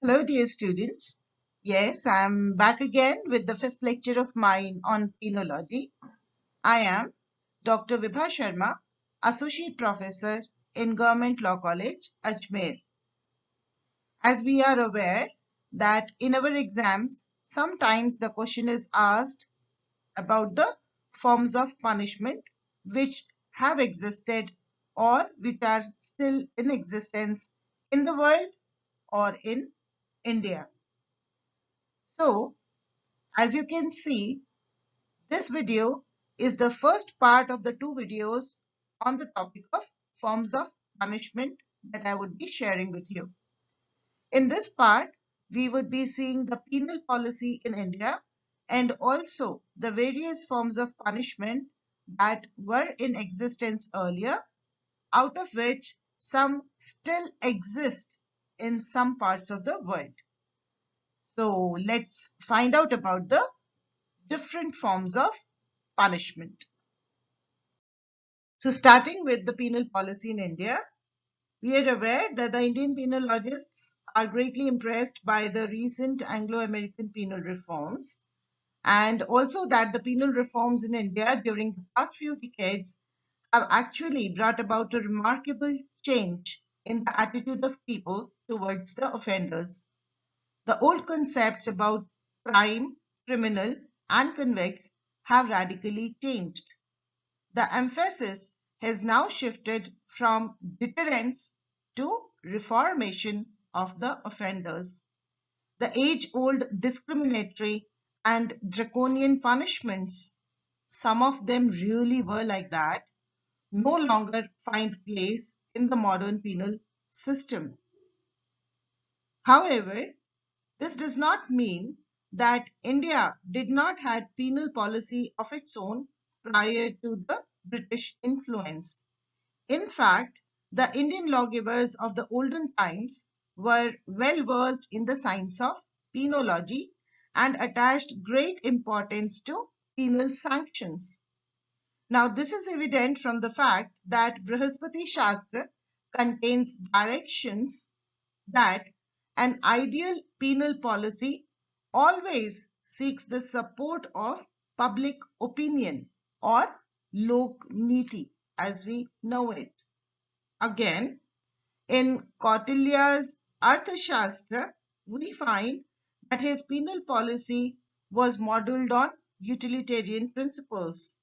Hello, dear students. Yes, I'm back again with the fifth lecture of mine on penology. I am Dr. Vibha Sharma, Associate Professor in Government Law College, Ajmer. As we are aware that in our exams, sometimes the question is asked about the forms of punishment which have existed or which are still in existence in the world or in India. So, as you can see, this video is the first part of the two videos on the topic of forms of punishment that I would be sharing with you. In this part, we would be seeing the penal policy in India and also the various forms of punishment that were in existence earlier, out of which some still exist in some parts of the world. So let's find out about the different forms of punishment. So starting with the penal policy in India, we are aware that the Indian penologists are greatly impressed by the recent Anglo-American penal reforms and also that the penal reforms in India during the past few decades have actually brought about a remarkable change in the attitude of people towards the offenders. The old concepts about crime, criminal, and convicts have radically changed. The emphasis has now shifted from deterrence to reformation of the offenders. The age-old discriminatory and draconian punishments, some of them really were like that, no longer find place in the modern penal system. However, this does not mean that India did not have penal policy of its own prior to the British influence. In fact, the Indian lawgivers of the olden times were well versed in the science of penology and attached great importance to penal sanctions. Now, this is evident from the fact that Brihaspati Shastra contains directions that an ideal penal policy always seeks the support of public opinion or lok niti as we know it. Again, in Kautilya's Arthashastra, we find that his penal policy was modeled on utilitarian principles,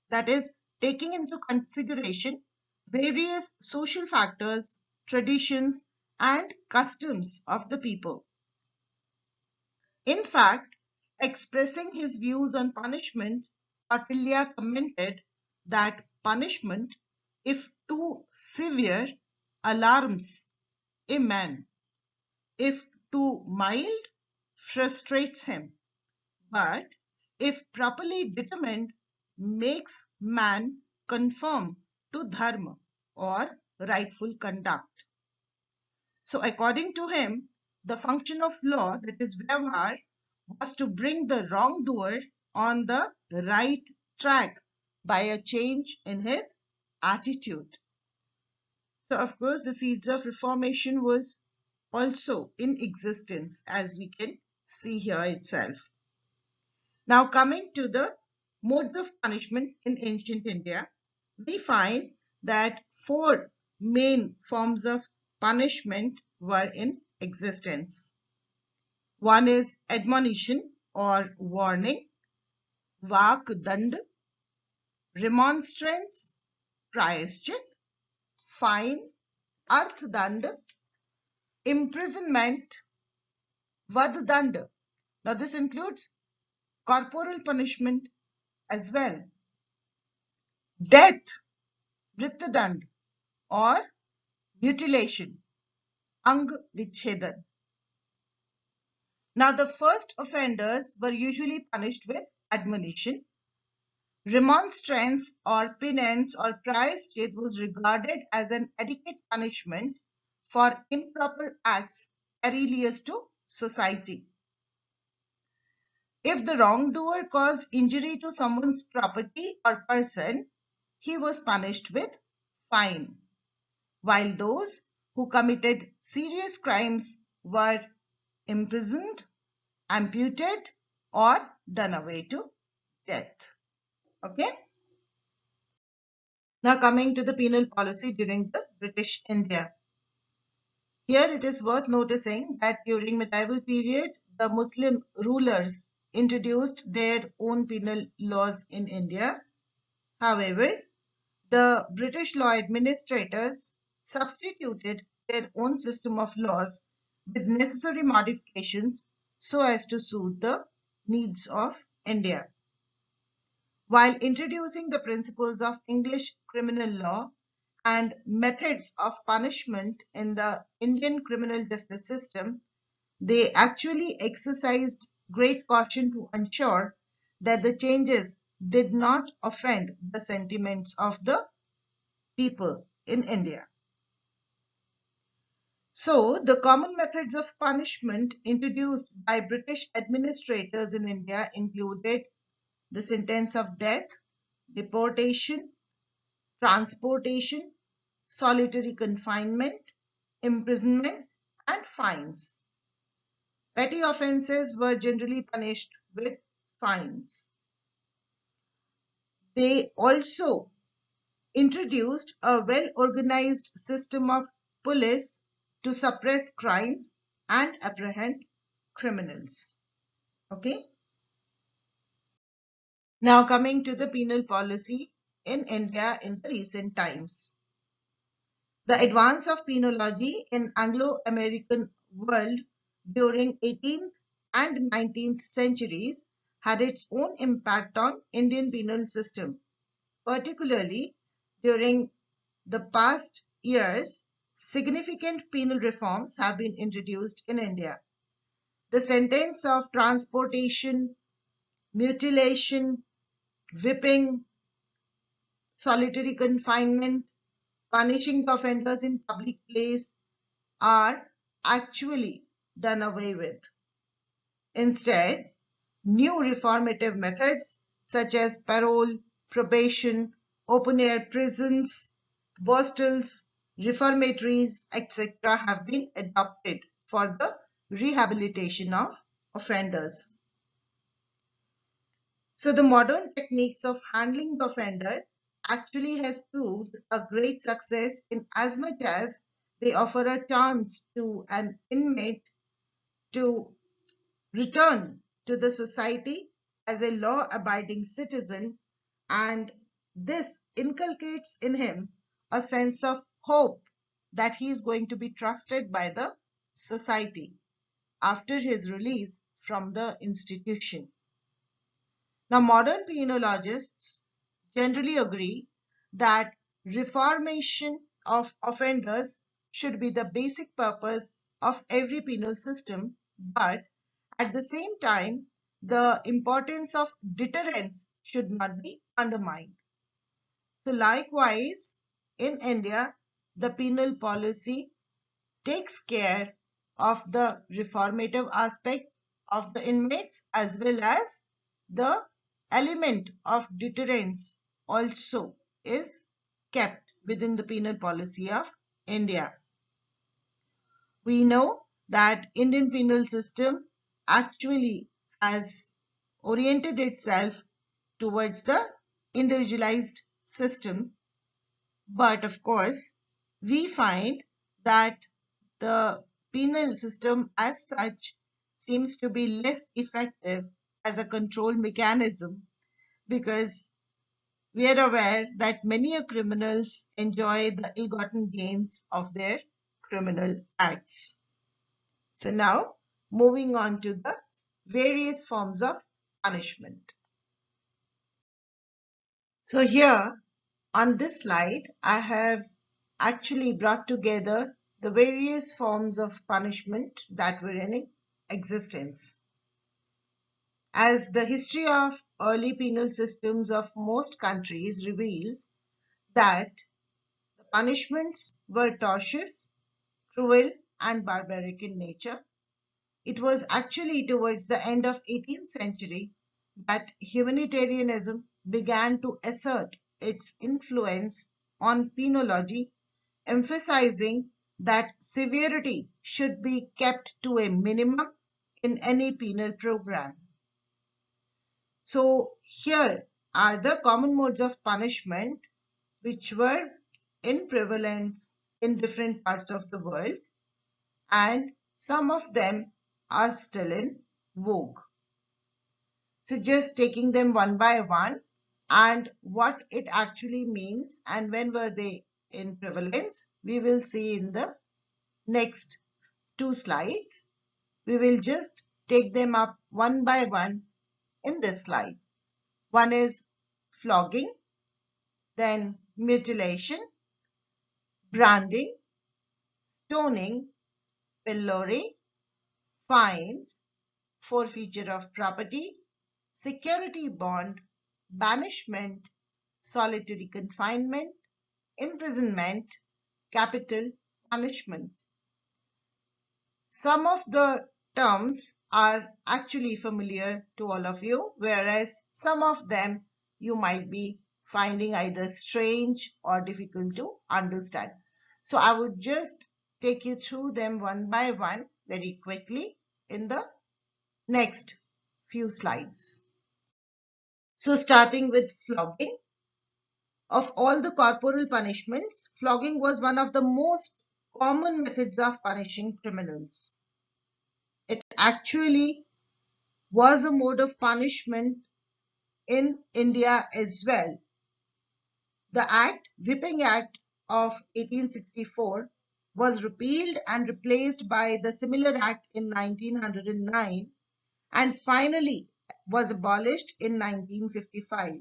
that is, taking into consideration various social factors, traditions, and customs of the people. In fact, expressing his views on punishment, Kautilya commented that punishment, if too severe, alarms a man. If too mild, frustrates him. But if properly determined, makes man conform to dharma or rightful conduct. So according to him, the function of law, that is vyavhar, was to bring the wrongdoer on the right track by a change in his attitude. So of course the seeds of reformation was also in existence, as we can see here itself. Now coming to the modes of punishment in ancient India, we find that four main forms of punishment were in existence. One is admonition or warning, vak dand, remonstrance, prayaschit, fine, arth dand, imprisonment, vad dand. Now this includes corporal punishment as well. Death, mrityudand, or mutilation, ang vichhedan. Now the first offenders were usually punished with admonition. Remonstrance or penance or prayaschit was regarded as an adequate punishment for improper acts perilous to society. If the wrongdoer caused injury to someone's property or person, he was punished with fine, while those who committed serious crimes were imprisoned, amputated, or done away to death. Okay. Now coming to the penal policy during the British India. Here it is worth noticing that during medieval period, the Muslim rulers introduced their own penal laws in India. However, the British law administrators substituted their own system of laws with necessary modifications so as to suit the needs of India. While introducing the principles of English criminal law and methods of punishment in the Indian criminal justice system, they actually exercised great caution to ensure that the changes did not offend the sentiments of the people in India. So, the common methods of punishment introduced by British administrators in India included the sentence of death, deportation, transportation, solitary confinement, imprisonment, and fines. Petty offences were generally punished with fines. They also introduced a well-organized system of police to suppress crimes and apprehend criminals. Okay. Now coming to the penal policy in India in the recent times. The advance of penology in Anglo-American world during 18th and 19th centuries had its own impact on Indian penal system. Particularly during the past years, significant penal reforms have been introduced in India. The sentence of transportation, mutilation, whipping, solitary confinement, punishing the offenders in public place are actually done away with. Instead, new reformative methods such as parole, probation, open-air prisons, hostels, reformatories, etc. have been adopted for the rehabilitation of offenders. So the modern techniques of handling the offender actually has proved a great success in as much as they offer a chance to an inmate to return to the society as a law-abiding citizen, and this inculcates in him a sense of hope that he is going to be trusted by the society after his release from the institution. Now, modern penologists generally agree that reformation of offenders should be the basic purpose of every penal system, but at the same time, the importance of deterrence should not be undermined. So likewise, in India, the penal policy takes care of the reformative aspect of the inmates as well as the element of deterrence also is kept within the penal policy of India. We know that Indian penal system actually has oriented itself towards the individualized system, but of course we find that the penal system as such seems to be less effective as a control mechanism because we are aware that many criminals enjoy the ill-gotten gains of their criminal acts. So now moving on to the various forms of punishment. So here on this slide, I have actually brought together the various forms of punishment that were in existence. As the history of early penal systems of most countries reveals that the punishments were atrocious, cruel, and barbaric in nature. It was actually towards the end of 18th century that humanitarianism began to assert its influence on penology, emphasizing that severity should be kept to a minimum in any penal program. So here are the common modes of punishment which were in prevalence in different parts of the world, and some of them are still in vogue. So just taking them one by one and what it actually means and when were they in prevalence, we will see in the next two slides. We will just take them up one by one in this slide. One is flogging, then mutilation, branding, stoning, pillory, fines, forfeiture of property, security bond, banishment, solitary confinement, imprisonment, capital punishment. Some of the terms are actually familiar to all of you, whereas some of them you might be finding either strange or difficult to understand. So I would just take you through them one by one very quickly in the next few slides. So starting with flogging. Of all the corporal punishments, flogging was one of the most common methods of punishing criminals. It actually was a mode of punishment in India as well. The Whipping Act of 1864 was repealed and replaced by the similar act in 1909 and finally was abolished in 1955.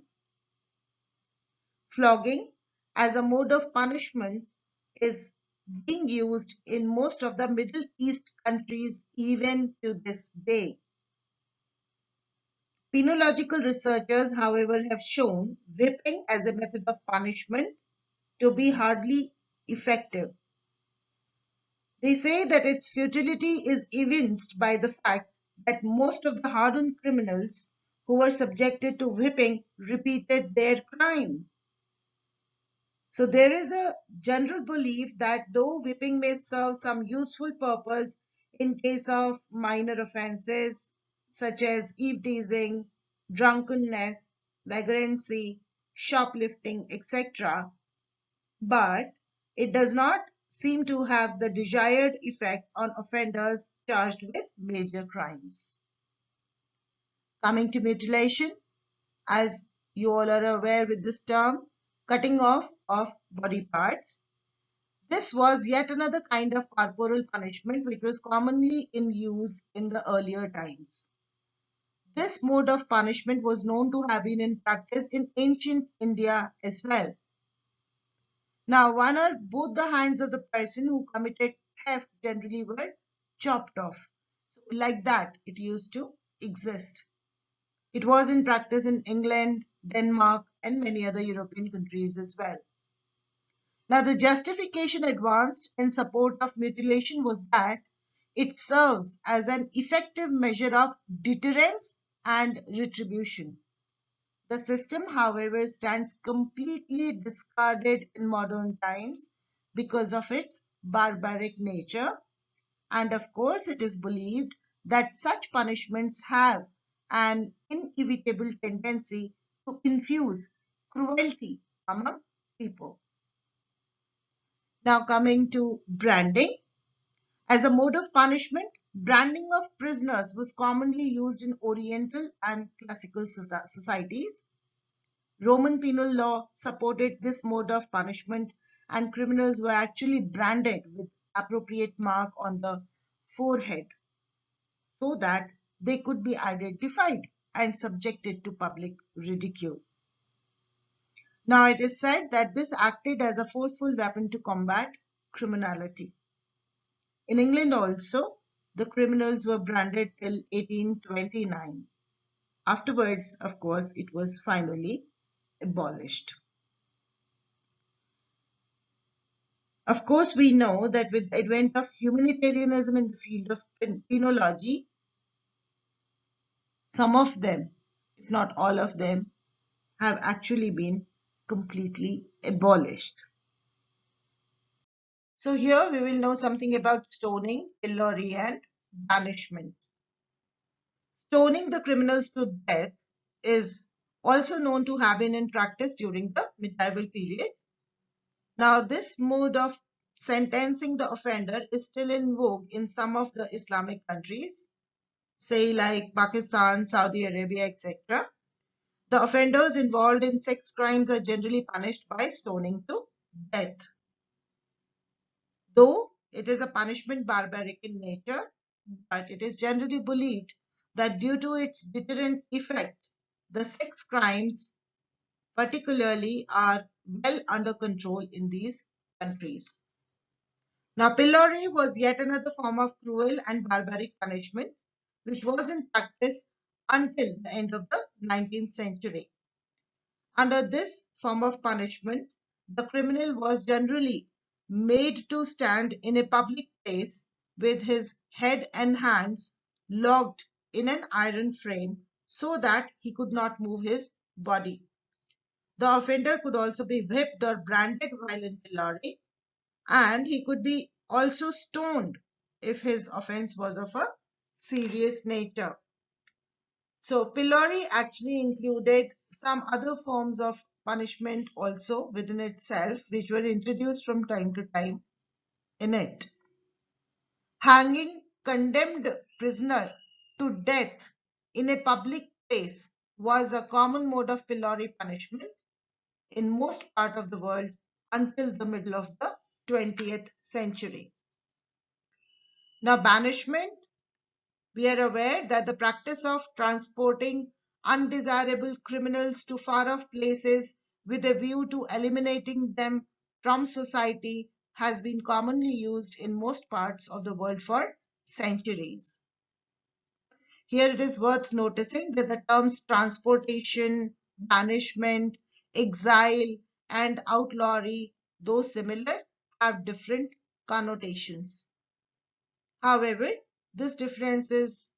Flogging as a mode of punishment is being used in most of the Middle East countries even to this day. Penological researchers, however, have shown whipping as a method of punishment to be hardly effective. They say that its futility is evinced by the fact that most of the hardened criminals who were subjected to whipping repeated their crime. So there is a general belief that though whipping may serve some useful purpose in case of minor offenses such as eve-teasing, drunkenness, vagrancy, shoplifting, etc., but it does not seem to have the desired effect on offenders charged with major crimes. Coming to mutilation, as you all are aware with this term, cutting off of body parts. This was yet another kind of corporal punishment which was commonly in use in the earlier times. This mode of punishment was known to have been in practice in ancient India as well. Now, one or both the hands of the person who committed theft generally were chopped off. So, like that, it used to exist. It was in practice in England, Denmark, and many other European countries as well. Now, the justification advanced in support of mutilation was that it serves as an effective measure of deterrence and retribution. The system, however, stands completely discarded in modern times because of its barbaric nature. And of course, it is believed that such punishments have an inevitable tendency to infuse cruelty among people. Now coming to branding. As a mode of punishment, branding of prisoners was commonly used in Oriental and classical societies. Roman penal law supported this mode of punishment and criminals were actually branded with appropriate mark on the forehead so that they could be identified and subjected to public ridicule. Now it is said that this acted as a forceful weapon to combat criminality. In England also, the criminals were branded till 1829. Afterwards, of course, it was finally abolished. Of course, we know that with the advent of humanitarianism in the field of penology, some of them, if not all of them, have actually been completely abolished. So here we will know something about stoning, pillory, and banishment. Stoning the criminals to death is also known to have been in practice during the medieval period. Now, this mode of sentencing the offender is still in vogue in some of the Islamic countries, say like Pakistan, Saudi Arabia, etc. The offenders involved in sex crimes are generally punished by stoning to death. Though it is a punishment barbaric in nature, but it is generally believed that due to its deterrent effect, the sex crimes particularly are well under control in these countries. Now, pillory was yet another form of cruel and barbaric punishment, which was in practice until the end of the 19th century. Under this form of punishment, the criminal was generally made to stand in a public place with his head and hands locked in an iron frame so that he could not move his body. The offender could also be whipped or branded while in pillory, and he could be also stoned if his offense was of a serious nature. So pillory actually included some other forms of punishment also within itself, which were introduced from time to time in it. Hanging condemned prisoner to death in a public place was a common mode of pillory punishment in most part of the world until the middle of the 20th century. Now, banishment, we are aware that the practice of transporting undesirable criminals to far off places with a view to eliminating them from society has been commonly used in most parts of the world for centuries. Here it is worth noticing that the terms transportation, banishment, exile, and outlawry, though similar, have different connotations. However, this difference is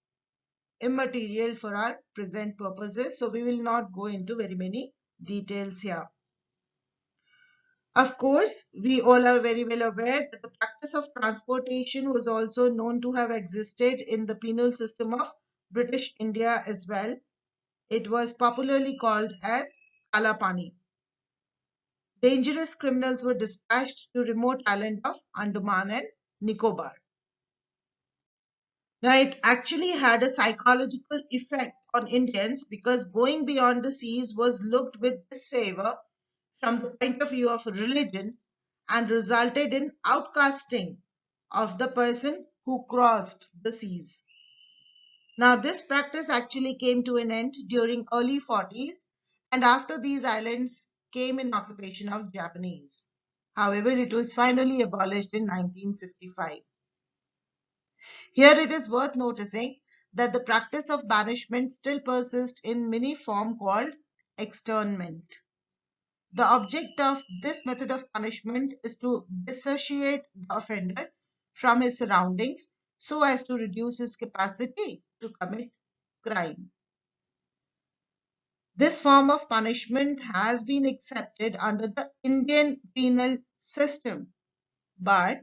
immaterial for our present purposes, so we will not go into very many details here. Of course, we all are very well aware that the practice of transportation was also known to have existed in the penal system of British India as well. It was popularly called as Kalapani. Dangerous criminals were dispatched to remote island of Andaman and Nicobar. Now, it actually had a psychological effect on Indians because going beyond the seas was looked with disfavor from the point of view of religion and resulted in outcasting of the person who crossed the seas. Now, this practice actually came to an end during early 40s and after these islands came in occupation of Japanese. However, it was finally abolished in 1955. Here it is worth noticing that the practice of banishment still persists in many form called externment. The object of this method of punishment is to dissociate the offender from his surroundings so as to reduce his capacity to commit crime. This form of punishment has been accepted under the Indian penal system, but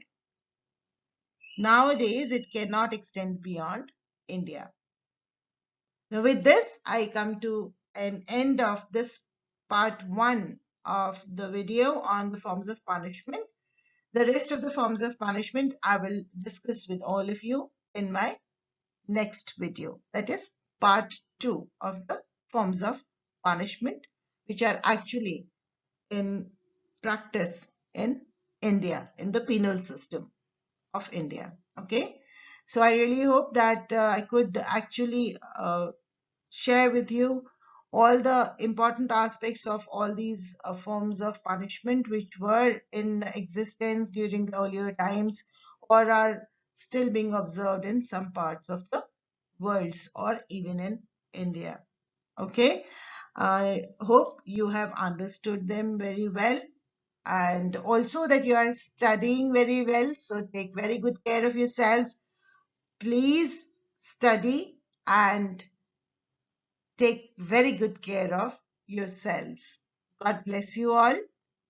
nowadays it cannot extend beyond India. Now, with this, I come to an end of this part 1 of the video on the forms of punishment. The rest of the forms of punishment I will discuss with all of you in my next video. That is part 2 of the forms of punishment, which are actually in practice in India, in the penal system of India. Okay. So I really hope that I could actually share with you all the important aspects of all these forms of punishment which were in existence during the earlier times or are still being observed in some parts of the world or even in India. Okay, I hope you have understood them very well and also that you are studying very well. So take very good care of yourselves. Please study and take very good care of yourselves. God bless you all.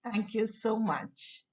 Thank you so much.